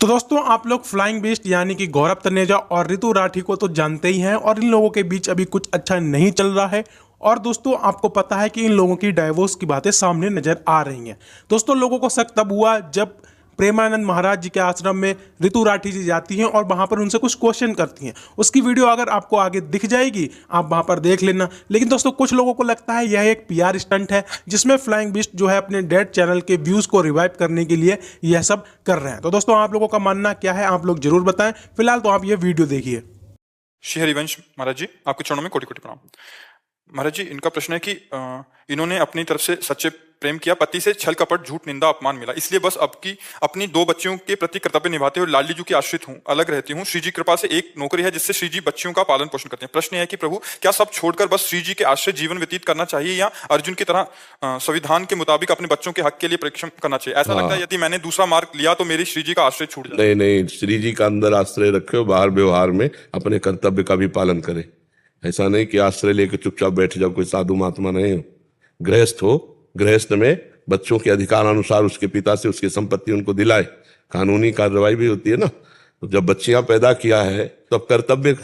तो दोस्तों आप लोग फ्लाइंग बीस्ट यानी कि गौरव तनेजा और ऋतु राठी को तो जानते ही हैं और इन लोगों के बीच अभी कुछ अच्छा नहीं चल रहा है। और दोस्तों आपको पता है कि इन लोगों की डाइवोर्स की बातें सामने नजर आ रही हैं। दोस्तों लोगों को शक तब हुआ जब प्रेमानंद महाराज जी के आश्रम में ऋतु राठी जी जाती हैं और वहां पर उनसे कुछ क्वेश्चन करती हैं। उसकी वीडियो अगर आपको आगे दिख जाएगी आप वहां पर देख लेना। लेकिन दोस्तों कुछ लोगों को लगता है यह एक पीआर स्टंट है जिसमें फ्लाइंग बीस्ट जो है अपने डेड चैनल के व्यूज को रिवाइव करने के लिए यह सब कर रहे हैं। तो दोस्तों आप लोगों का मानना क्या है आप लोग जरूर बताएं। फिलहाल तो आप ये वीडियो देखिए। श्री हरिवंश महाराज जी, आपके चरणों में कोटि कोटि प्रणाम। महाराज जी, इनका प्रश्न है कि इन्होंने अपनी तरफ से सच्चे प्रेम किया, पति से छल कपट झूठ निंदा अपमान मिला, इसलिए बस अपनी दो बच्चियों के प्रति कर्तव्य निभाते हुए लाडली जी की आश्रित हूँ, अलग रहती हूँ। श्री जी कृपा से एक नौकरी है जिससे श्री जी बच्चियों का पालन पोषण करते हैं। प्रश्न है कि प्रभु क्या सब छोड़कर बस श्री जी के आश्रय जीवन व्यतीत करना चाहिए या अर्जुन की तरह संविधान के मुताबिक अपने बच्चों के हक के लिए परिश्रम करना चाहिए? ऐसा लगता है यदि मैंने दूसरा मार्ग लिया तो मेरी श्री जी का आश्रय छूट जाए। नहीं, श्री जी का अंदर आश्रय रखे, बाहर व्यवहार में अपने कर्तव्य का भी पालन करे। ऐसा नहीं कि आश्रय लेकर चुपचाप बैठ जाओ, कोई साधु महात्मा नहीं हो। गृहस्थ हो, गृहस्थ में बच्चों के अधिकार अनुसार उसके पिता से उसकी संपत्ति उनको दिलाए, कानूनी कार्रवाई भी होती है ना। तो जब बच्चियां पैदा किया है तो अब कर्तव्य,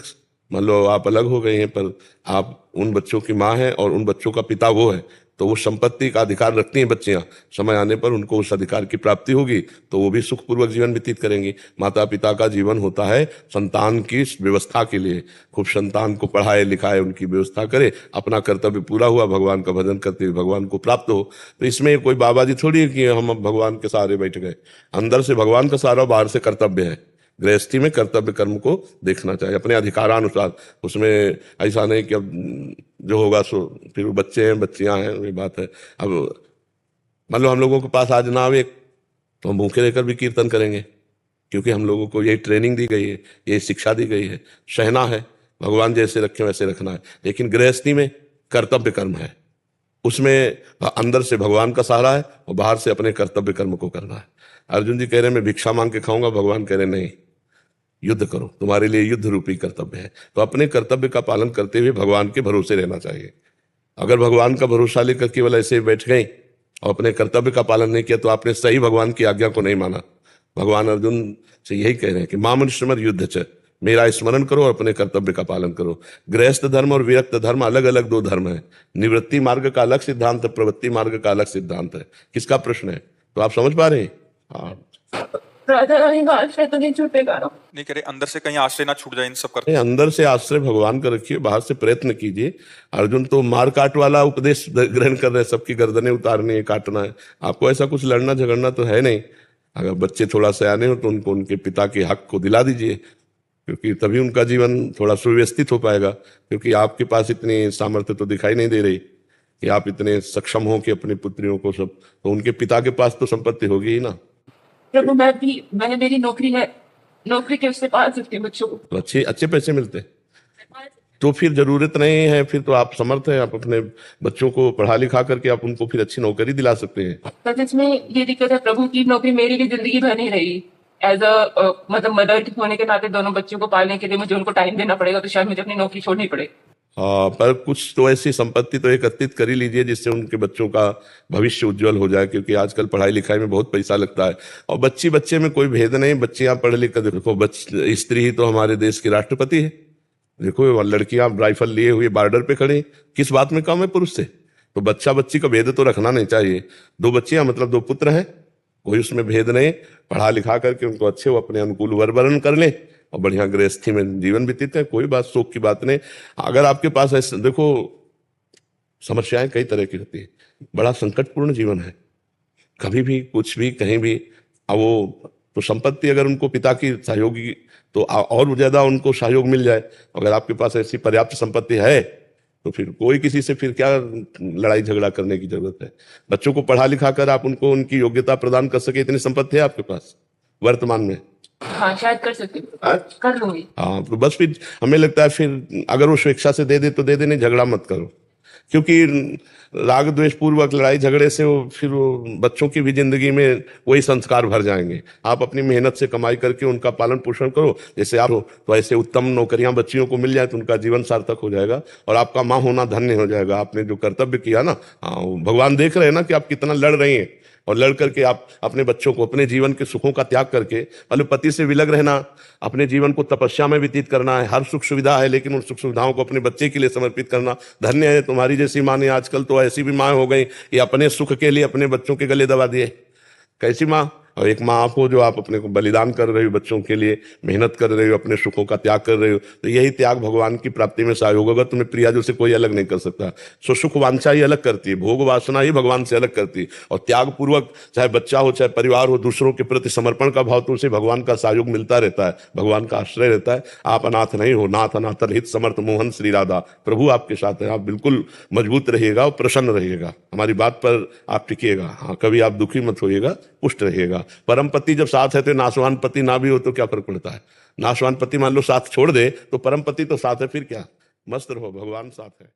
मान लो आप अलग हो गए हैं पर आप उन बच्चों की माँ हैं और उन बच्चों का पिता वो है, तो वो संपत्ति का अधिकार रखती हैं बच्चियां। समय आने पर उनको उस अधिकार की प्राप्ति होगी तो वो भी सुखपूर्वक जीवन व्यतीत करेंगी। माता पिता का जीवन होता है संतान की व्यवस्था के लिए, खूब संतान को पढ़ाए लिखाए, उनकी व्यवस्था करे, अपना कर्तव्य पूरा हुआ, भगवान का भजन करते हुए भगवान को प्राप्त हो। तो इसमें कोई बाबा जी थोड़ी है कि हम अब भगवान के सहारे बैठ गए। अंदर से भगवान का सहारा, बाहर से कर्तव्य है। गृहस्थी में कर्तव्य कर्म को देखना चाहिए अपने अधिकारानुसार। उसमें ऐसा नहीं कि अब जो होगा सो फिर वो बच्चे हैं बच्चियां हैं, ये बात है। अब मान लो हम लोगों के पास आज ना आवे तो हम भूखे रहकर भी कीर्तन करेंगे, क्योंकि हम लोगों को यही ट्रेनिंग दी गई है, यही शिक्षा दी गई है। सहना है, भगवान जैसे रखे वैसे रखना है। लेकिन गृहस्थी में कर्तव्य कर्म है, उसमें अंदर से भगवान का सहारा है और बाहर से अपने कर्तव्य कर्म को करना है। अर्जुन जी कह रहे मैं भिक्षा मांग के खाऊंगा, भगवान कह रहे नहीं, युद्ध करो, तुम्हारे लिए युद्ध रूपी कर्तव्य है। तो अपने कर्तव्य का पालन करते हुए भगवान के भरोसे रहना चाहिए। अगर भगवान का भरोसा लेकर केवल ऐसे बैठ गए और अपने कर्तव्य का पालन नहीं किया तो आपने सही भगवान की आज्ञा को नहीं माना। भगवान अर्जुन से यही कह रहे हैं कि मामनुष्यमर युद्ध च, मेरा स्मरण करो और अपने कर्तव्य का पालन करो। गृहस्थ धर्म और विरक्त धर्म अलग अलग दो धर्म है। निवृत्ति मार्ग का अलग सिद्धांत, प्रवृत्ति मार्ग का अलग सिद्धांत है। किसका प्रश्न है तो आप समझ पा रहे हैं? हाँ, आश्रय तो नहीं छूटेगा ना? नहीं करे अंदर से कहीं आश्रय ना छूट जाए इन सब करते। अंदर से आश्रय भगवान का रखिए, बाहर से प्रयत्न कीजिए। अर्जुन तो मार काट वाला उपदेश ग्रहण कर रहे हैं, सबकी गर्दनें उतारनी है, काटना है। आपको ऐसा कुछ लड़ना झगड़ना तो है नहीं। अगर बच्चे थोड़ा सयाने हो तो उनको उनके पिता के हक को दिला दीजिए, क्योंकि तभी उनका जीवन थोड़ा सुव्यवस्थित हो पाएगा। क्योंकि आपके पास इतनी सामर्थ्य तो दिखाई नहीं दे रही कि आप इतने सक्षम हो कि अपनी पुत्रियों को सब, तो उनके पिता के पास तो संपत्ति होगी ही ना। प्रभु मैंने मेरी नौकरी है, नौकरी के उससे पाल सकती हूँ बच्चों को, तो अच्छे पैसे मिलते हैं तो फिर जरूरत नहीं है, फिर तो आप समर्थ हैं, आप अपने बच्चों को पढ़ा लिखा करके आप उनको फिर अच्छी नौकरी दिला सकते हैं। तो इसमें ये दिक्कत है प्रभु की नौकरी मेरी भी जिंदगी भर नहीं रही। एज अ मतलब मदर होने के नाते दोनों बच्चों को पालने के लिए मुझे उनको टाइम देना पड़ेगा, तो शायद मुझे अपनी नौकरी छोड़नी पड़े। हाँ, पर कुछ तो ऐसी संपत्ति तो एकत्रित कर ही लीजिए जिससे उनके बच्चों का भविष्य उज्जवल हो जाए, क्योंकि आजकल पढ़ाई लिखाई में बहुत पैसा लगता है। और बच्चे में कोई भेद नहीं, बच्चियां पढ़ लिख कर देखो, स्त्री ही तो हमारे देश की राष्ट्रपति है। देखो लड़कियां राइफल लिए हुए बॉर्डर पे खड़ी, किस बात में कम है पुरुष से? तो बच्चा बच्ची का भेद तो रखना नहीं चाहिए। दो बच्चियां मतलब दो पुत्र हैं, कोई उसमें भेद नहीं। पढ़ा लिखा करके उनको अच्छे वो अपने अनुकूल वर वरण कर ले और बढ़िया गृहस्थी में जीवन व्यतीत है, कोई बात शोक की बात नहीं। अगर आपके पास ऐसे देखो समस्याएं कई तरह की होती है, बड़ा संकटपूर्ण जीवन है, कभी भी कुछ भी कहीं भी। अब वो तो संपत्ति अगर उनको पिता की सहयोगी तो और ज्यादा उनको सहयोग मिल जाए। अगर आपके पास ऐसी पर्याप्त संपत्ति है तो फिर कोई किसी से फिर क्या लड़ाई झगड़ा करने की जरूरत है। बच्चों को पढ़ा लिखा कर आप उनको उनकी योग्यता प्रदान कर सके, इतनी संपत्ति है आपके पास वर्तमान में। हाँ शायद कर सकती हूँ, कर लूंगी। हाँ, तो बस फिर हमें लगता है फिर अगर वो स्वेच्छा से दे दे तो दे दे, नहीं झगड़ा मत करो। क्योंकि राग द्वेष पूर्वक लड़ाई झगड़े से फिर वो बच्चों की भी जिंदगी में वही संस्कार भर जाएंगे। आप अपनी मेहनत से कमाई करके उनका पालन पोषण करो, जैसे आप हो तो ऐसे उत्तम नौकरियां बच्चियों को मिल जाए तो उनका जीवन सार्थक हो जाएगा और आपका माँ होना धन्य हो जाएगा। आपने जो कर्तव्य किया ना, हाँ, भगवान देख रहे हैं ना कि आप कितना लड़ रही हैं, और लड़ करके आप अपने बच्चों को, अपने जीवन के सुखों का त्याग करके, पहले पति से विलग रहना, अपने जीवन को तपस्या में व्यतीत करना है। हर सुख सुविधा है लेकिन उन सुख सुविधाओं को अपने बच्चे के लिए समर्पित करना। धन्य है तुम्हारी जैसी माँ ने, आजकल तो ऐसी भी माँ हो गई कि अपने सुख के लिए अपने बच्चों के गले दबा दिए। कैसी माँ? और एक माँ आप हो जो आप अपने को बलिदान कर रहे हो, बच्चों के लिए मेहनत कर रहे हो, अपने सुखों का त्याग कर रहे हो, तो यही त्याग भगवान की प्राप्ति में सहयोग होगा। तुम्हें प्रियाजों से कोई अलग नहीं कर सकता। सो सुख वांछा ही अलग करती है, भोग वासना ही भगवान से अलग करती है। और त्याग पूर्वक चाहे बच्चा हो चाहे परिवार हो, दूसरों के प्रति समर्पण का भाव, तो उसे भगवान का सहयोग मिलता रहता है, भगवान का आश्रय रहता है। आप अनाथ नहीं हो, नाथ अनाथन हित समर्थ मोहन श्री राधा, प्रभु आपके साथ है। आप बिल्कुल मजबूत रहिएगा और प्रसन्न रहिएगा, हमारी बात पर आप टिकिएगा। हाँ, कभी आप दुखी मत होइएगा, पुष्ट रहिएगा। परम पति जब साथ है तो नाशवान पति ना भी हो तो क्या फर्क पड़ता है। नाशवान पति मान लो साथ छोड़ दे तो परम पति तो साथ है, फिर क्या, मस्त रहो, भगवान साथ है।